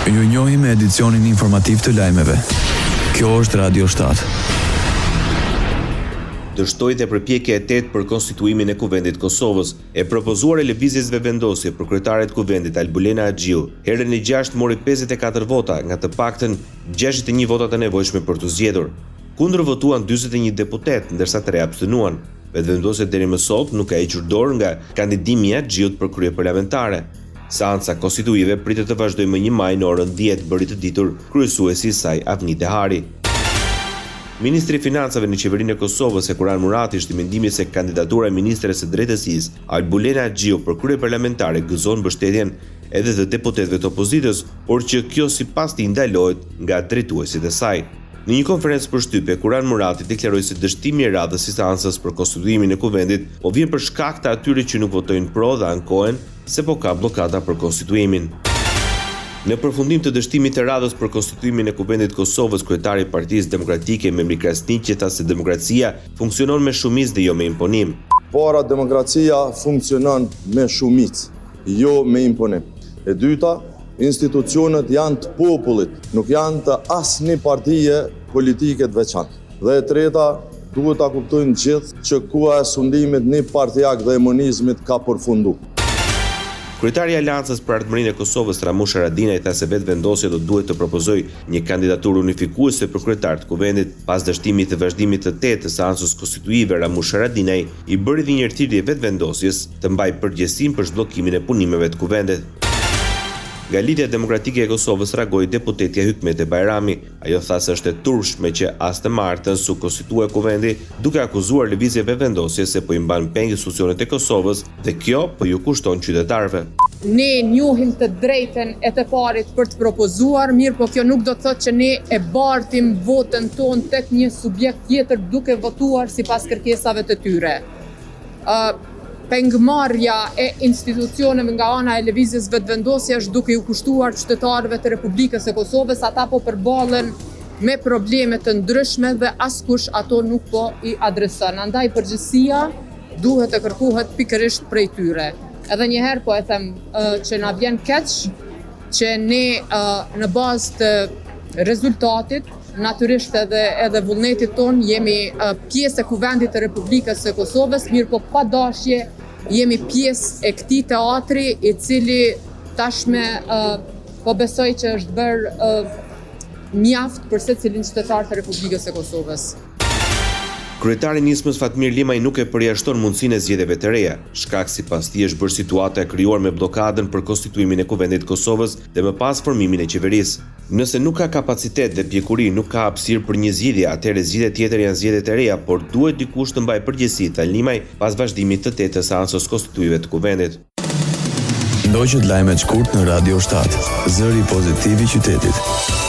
Ju njohim me edicionin informativ të lajmeve. Kjo është Radio 7. Dështoi dhe përpjekja e 8 për konstituimin e Kuvendit Kosovës, e propozuar e lëvizjesve vendosje për kryetaren e Kuvendit Albulena Axhiu. Herën e 6 mori 54 vota, nga të paktën 61 votat e nevojshme për të zgjedhur. Kundër votuan 41 deputet, ndërsa 3 abstenuan. Vetëvendosja deri më sot nuk ka hequr dorë nga kandidimi i Axhiut për krye parlamentare. Seanca konstituive pritet të vazhdojë më 1 maj në orën 10, bëri të ditur kryesuesi i saj Avni Dehari. Ministri i Financave në qeverinë e Kosovës, Sekuran Murati, është i mendimit se kandidatura e ministres së drejtësisë, Albulena Axhiu, për krye parlamentare gëzon mbështetjen edhe të deputetëve të opozitës, por që kjo sipas tij ndalohet nga drejtuesit e saj. Në një konferencë përshtypje, Kuran Murati deklaroi se dështimi i radhës së seancës për konstituimin e Kuvendit po vjen për shkak të atyre që nuk votojnë pro dhe ankohen se po ka bllokada për konstituimin. Në përfundim të dështimit të radhës për konstituimin e Kuvendit Kosovës, kryetari i Partisë Demokratike Memri Krasniqi tha se demokracia funksionon me shumicë dhe jo me imponim. Para demokracia funksionon me shumicë, jo me imponim. E dyta, institucionet janë të popullit, nuk janë të asnjë partije politike të veçantë. Dhe e treta, duhet ta kuptojnë gjithë që koha e sundimit një partijak dhe hemonizmit ka përfunduar. Kryetari i Aleancës për Ardhmërinë e Kosovës, Ramush Haradinaj, tha se vetëvendosja do duhet të propozojë një kandidaturë unifikuese për kryetar të Kuvendit. Pas dështimit të vazhdimit të 8 të seancës konstituive, Ramush Haradinaj i bëri dhe një thirrje vetëvendosjes të mbajë përgjegjësinë për zhbllokimin e punimeve të Kuvendit. Nga Lidhja Demokratike e Kosovës reagoi deputetja Hykmete Bajrami. Ajo tha se është e turpshme që as të martën su konstitue Kuvendi, duke akuzuar lëvizje vetëvendosje se po i mban peng institucionet e Kosovës dhe kjo po ju kushton qytetarëve. Ne njohim të drejten e të parit për të propozuar, mirë po kjo nuk do të thotë që ne e bartim votën tonë tek një subjekt tjetër duke votuar sipas kërkesave të tyre. Pengmarrja e institucioneve nga ana e lëvizjes vetëvendosje është duke u kushtuar qytetarëve të Republikës së Kosovës, ata po përballen me probleme të ndryshme dhe askush ato nuk po i adreson. Andaj përgjegjësia duhet të kërkohet pikërisht prej tyre. Edhe një herë po e them që na vjen keq që ne në bazë të rezultatit, natyrisht edhe vullnetit ton, jemi pjesë e Kuvendit të Republikës së Kosovës, mirë po pa dashje jemi pjesë e këtij teatri i cili tashme po besoj që është bërë mjaft për secilin qytetar të Republikës së Kosovës. Kryetari i nismës Fatmir Limaj nuk e përjashton mundësinë e zgjedhjeve të reja, shkak sipas tij është bërë situata e krijuar me blokadën për konstituimin e Kuvendit Kosovës dhe më pas formimin e qeverisë. Nëse nuk ka kapacitet dhe pjekuri, nuk ka hapësirë për një zgjidhje, atëherë zgjidhjet tjetër janë zgjedhjet e reja, por duhet dikush të mbajë përgjegjësi, tha Limaj pas vazhdimit të 8 të seancës konstituive të Kuvendit. Ndoqët lajmet shkurt në Radio 7, zëri pozitiv i qytetit.